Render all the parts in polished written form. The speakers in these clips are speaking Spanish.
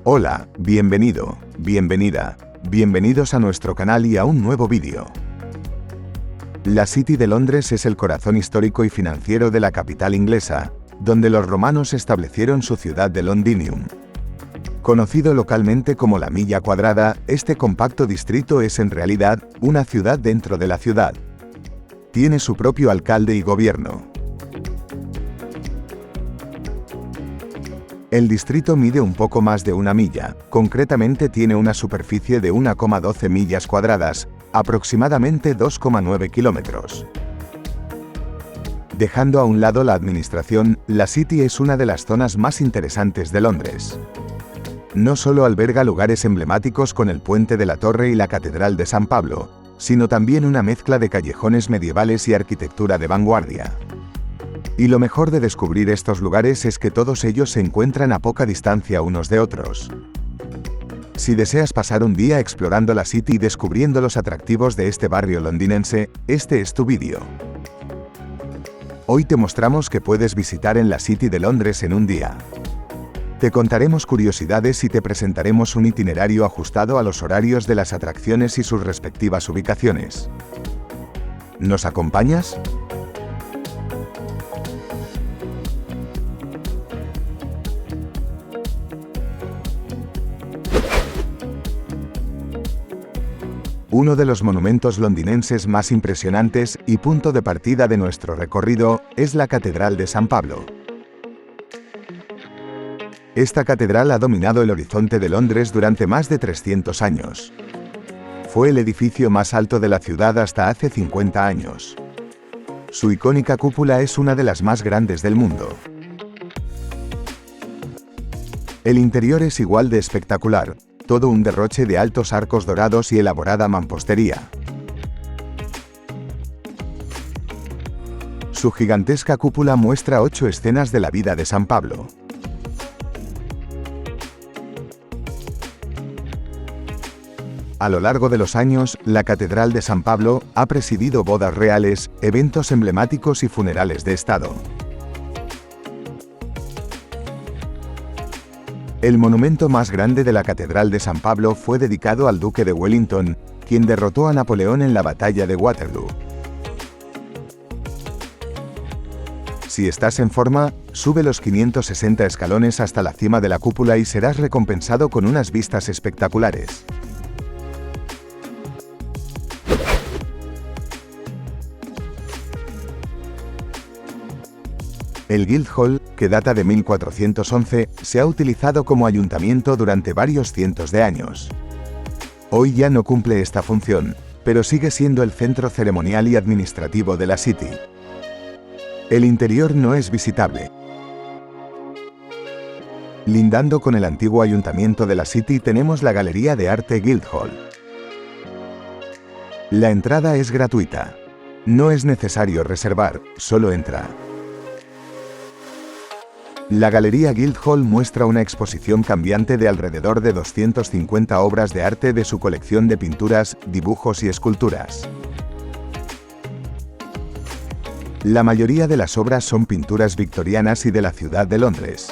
Hola, bienvenido, bienvenida, bienvenidos a nuestro canal y a un nuevo vídeo. La City de Londres es el corazón histórico y financiero de la capital inglesa, donde los romanos establecieron su ciudad de Londinium. Conocido localmente como la Milla Cuadrada, este compacto distrito es en realidad una ciudad dentro de la ciudad. Tiene su propio alcalde y gobierno. El distrito mide un poco más de una milla, concretamente tiene una superficie de 1,12 millas cuadradas, aproximadamente 2,9 kilómetros. Dejando a un lado la administración, la City es una de las zonas más interesantes de Londres. No solo alberga lugares emblemáticos con el Puente de la Torre y la Catedral de San Pablo, sino también una mezcla de callejones medievales y arquitectura de vanguardia. Y lo mejor de descubrir estos lugares es que todos ellos se encuentran a poca distancia unos de otros. Si deseas pasar un día explorando la City y descubriendo los atractivos de este barrio londinense, este es tu vídeo. Hoy te mostramos qué puedes visitar en la City de Londres en un día. Te contaremos curiosidades y te presentaremos un itinerario ajustado a los horarios de las atracciones y sus respectivas ubicaciones. ¿Nos acompañas? Uno de los monumentos londinenses más impresionantes y punto de partida de nuestro recorrido es la Catedral de San Pablo. Esta catedral ha dominado el horizonte de Londres durante más de 300 años. Fue el edificio más alto de la ciudad hasta hace 50 años. Su icónica cúpula es una de las más grandes del mundo. El interior es igual de espectacular, todo un derroche de altos arcos dorados y elaborada mampostería. Su gigantesca cúpula muestra 8 escenas de la vida de San Pablo. A lo largo de los años, la Catedral de San Pablo ha presidido bodas reales, eventos emblemáticos y funerales de Estado. El monumento más grande de la Catedral de San Pablo fue dedicado al Duque de Wellington, quien derrotó a Napoleón en la Batalla de Waterloo. Si estás en forma, sube los 560 escalones hasta la cima de la cúpula y serás recompensado con unas vistas espectaculares. El Guildhall, que data de 1411, se ha utilizado como ayuntamiento durante varios cientos de años. Hoy ya no cumple esta función, pero sigue siendo el centro ceremonial y administrativo de la City. El interior no es visitable. Lindando con el antiguo ayuntamiento de la City tenemos la Galería de Arte Guildhall. La entrada es gratuita. No es necesario reservar, solo entra. La Galería Guildhall muestra una exposición cambiante de alrededor de 250 obras de arte de su colección de pinturas, dibujos y esculturas. La mayoría de las obras son pinturas victorianas y de la ciudad de Londres.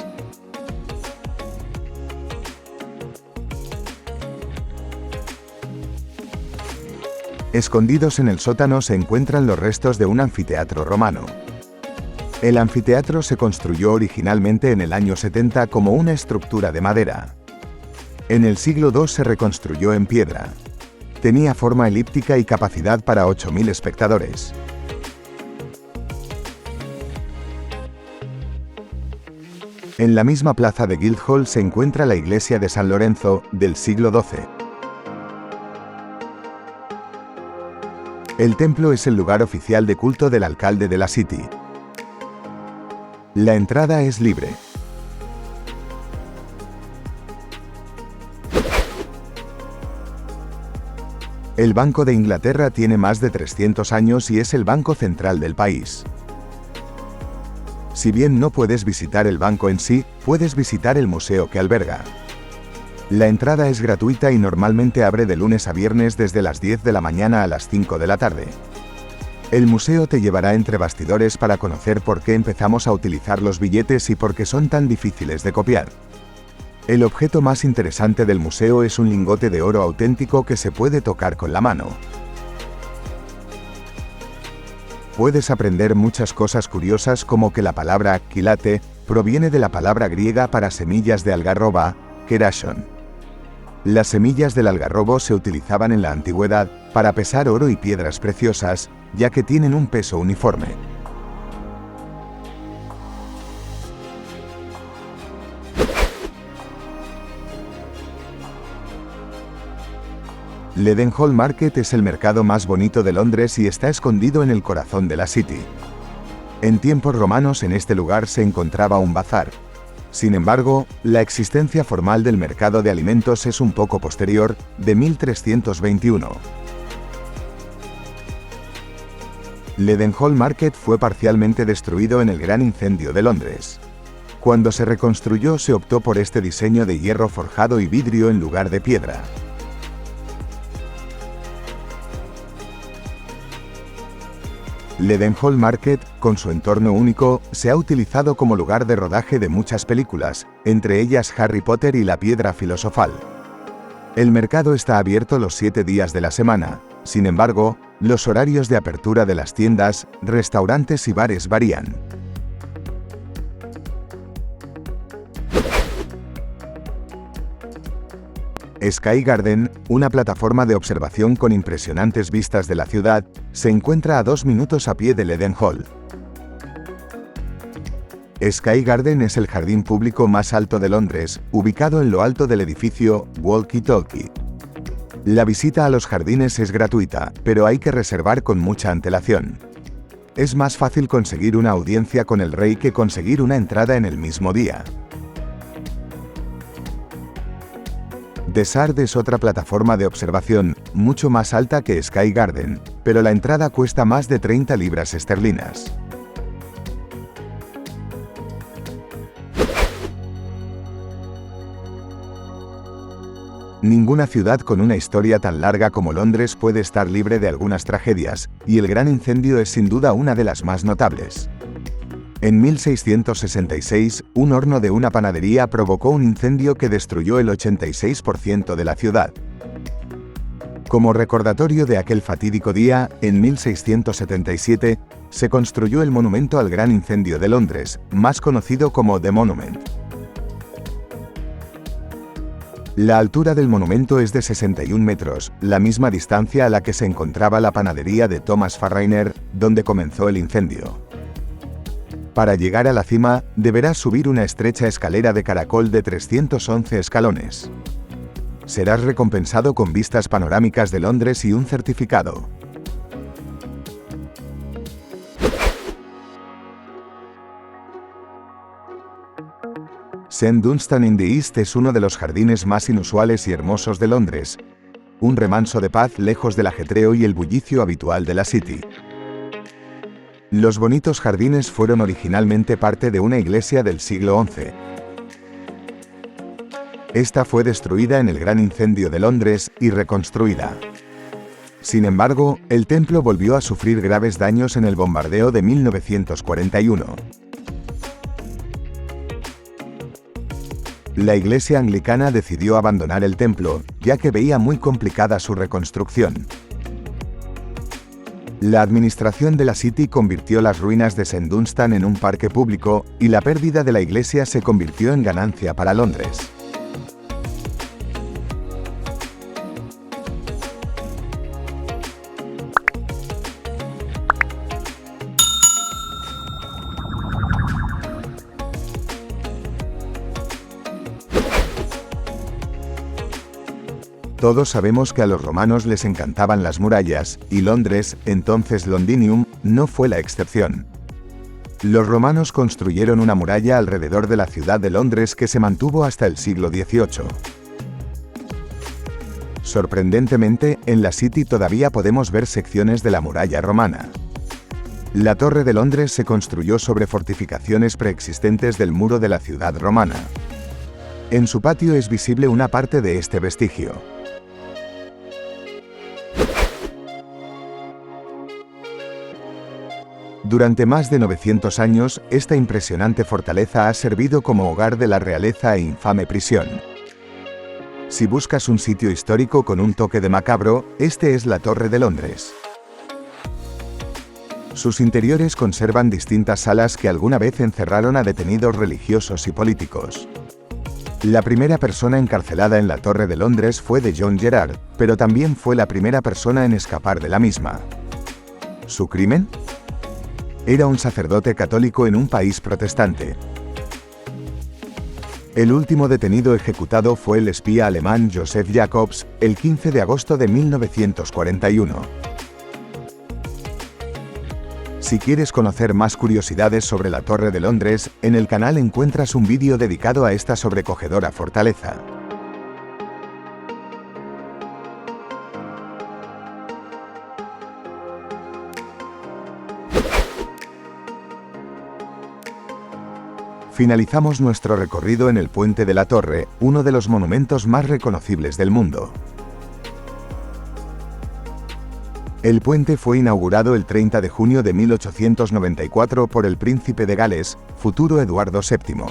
Escondidos en el sótano se encuentran los restos de un anfiteatro romano. El anfiteatro se construyó originalmente en el año 70 como una estructura de madera. En el siglo II se reconstruyó en piedra. Tenía forma elíptica y capacidad para 8.000 espectadores. En la misma plaza de Guildhall se encuentra la iglesia de San Lorenzo, del siglo XII. El templo es el lugar oficial de culto del alcalde de la City. La entrada es libre. El Banco de Inglaterra tiene más de 300 años y es el banco central del país. Si bien no puedes visitar el banco en sí, puedes visitar el museo que alberga. La entrada es gratuita y normalmente abre de lunes a viernes desde las 10 de la mañana a las 5 de la tarde. El museo te llevará entre bastidores para conocer por qué empezamos a utilizar los billetes y por qué son tan difíciles de copiar. El objeto más interesante del museo es un lingote de oro auténtico que se puede tocar con la mano. Puedes aprender muchas cosas curiosas, como que la palabra quilate proviene de la palabra griega para semillas de algarroba, kerashon. Las semillas del algarrobo se utilizaban en la antigüedad para pesar oro y piedras preciosas, ya que tienen un peso uniforme. Leadenhall Market es el mercado más bonito de Londres y está escondido en el corazón de la City. En tiempos romanos en este lugar se encontraba un bazar. Sin embargo, la existencia formal del mercado de alimentos es un poco posterior, de 1321. Leadenhall Market fue parcialmente destruido en el Gran Incendio de Londres. Cuando se reconstruyó se optó por este diseño de hierro forjado y vidrio en lugar de piedra. Leadenhall Market, con su entorno único, se ha utilizado como lugar de rodaje de muchas películas, entre ellas Harry Potter y la Piedra Filosofal. El mercado está abierto los 7 días de la semana. Sin embargo, los horarios de apertura de las tiendas, restaurantes y bares varían. Sky Garden, una plataforma de observación con impresionantes vistas de la ciudad, se encuentra a 2 minutos a pie de Leadenhall. Sky Garden es el jardín público más alto de Londres, ubicado en lo alto del edificio Walkie Talkie. La visita a los jardines es gratuita, pero hay que reservar con mucha antelación. Es más fácil conseguir una audiencia con el rey que conseguir una entrada en el mismo día. The Shard es otra plataforma de observación, mucho más alta que Sky Garden, pero la entrada cuesta más de 30 libras esterlinas. Ninguna ciudad con una historia tan larga como Londres puede estar libre de algunas tragedias, y el Gran Incendio es sin duda una de las más notables. En 1666, un horno de una panadería provocó un incendio que destruyó el 86% de la ciudad. Como recordatorio de aquel fatídico día, en 1677, se construyó el monumento al Gran Incendio de Londres, más conocido como The Monument. La altura del monumento es de 61 metros, la misma distancia a la que se encontraba la panadería de Thomas Farrainer, donde comenzó el incendio. Para llegar a la cima, deberás subir una estrecha escalera de caracol de 311 escalones. Serás recompensado con vistas panorámicas de Londres y un certificado. St. Dunstan in the East es uno de los jardines más inusuales y hermosos de Londres, un remanso de paz lejos del ajetreo y el bullicio habitual de la City. Los bonitos jardines fueron originalmente parte de una iglesia del siglo XI. Esta fue destruida en el Gran Incendio de Londres y reconstruida. Sin embargo, el templo volvió a sufrir graves daños en el bombardeo de 1941. La iglesia anglicana decidió abandonar el templo, ya que veía muy complicada su reconstrucción. La administración de la City convirtió las ruinas de St. Dunstan en un parque público, y la pérdida de la iglesia se convirtió en ganancia para Londres. Todos sabemos que a los romanos les encantaban las murallas, y Londres, entonces Londinium, no fue la excepción. Los romanos construyeron una muralla alrededor de la ciudad de Londres que se mantuvo hasta el siglo XVIII. Sorprendentemente, en la City todavía podemos ver secciones de la muralla romana. La Torre de Londres se construyó sobre fortificaciones preexistentes del muro de la ciudad romana. En su patio es visible una parte de este vestigio. Durante más de 900 años, esta impresionante fortaleza ha servido como hogar de la realeza e infame prisión. Si buscas un sitio histórico con un toque de macabro, este es la Torre de Londres. Sus interiores conservan distintas salas que alguna vez encerraron a detenidos religiosos y políticos. La primera persona encarcelada en la Torre de Londres fue de John Gerard, pero también fue la primera persona en escapar de la misma. ¿Su crimen? Era un sacerdote católico en un país protestante. El último detenido ejecutado fue el espía alemán Joseph Jacobs, el 15 de agosto de 1941. Si quieres conocer más curiosidades sobre la Torre de Londres, en el canal encuentras un vídeo dedicado a esta sobrecogedora fortaleza. Finalizamos nuestro recorrido en el Puente de la Torre, uno de los monumentos más reconocibles del mundo. El puente fue inaugurado el 30 de junio de 1894 por el príncipe de Gales, futuro Eduardo VII.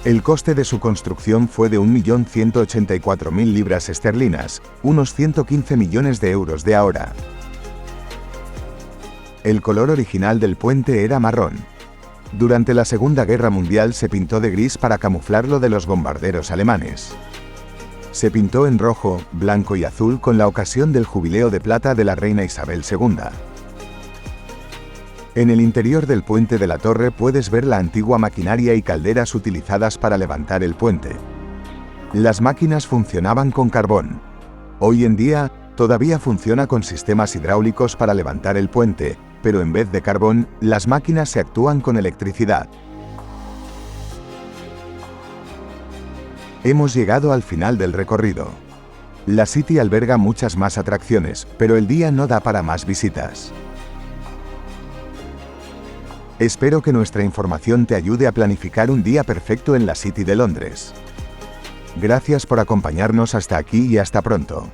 El coste de su construcción fue de 1.184.000 libras esterlinas, unos 115 millones de euros de ahora. El color original del puente era marrón. Durante la Segunda Guerra Mundial se pintó de gris para camuflarlo de los bombarderos alemanes. Se pintó en rojo, blanco y azul con la ocasión del Jubileo de Plata de la reina Isabel II. En el interior del Puente de la Torre puedes ver la antigua maquinaria y calderas utilizadas para levantar el puente. Las máquinas funcionaban con carbón. Hoy en día, todavía funciona con sistemas hidráulicos para levantar el puente, pero en vez de carbón, las máquinas se actúan con electricidad. Hemos llegado al final del recorrido. La City alberga muchas más atracciones, pero el día no da para más visitas. Espero que nuestra información te ayude a planificar un día perfecto en la City de Londres. Gracias por acompañarnos hasta aquí y hasta pronto.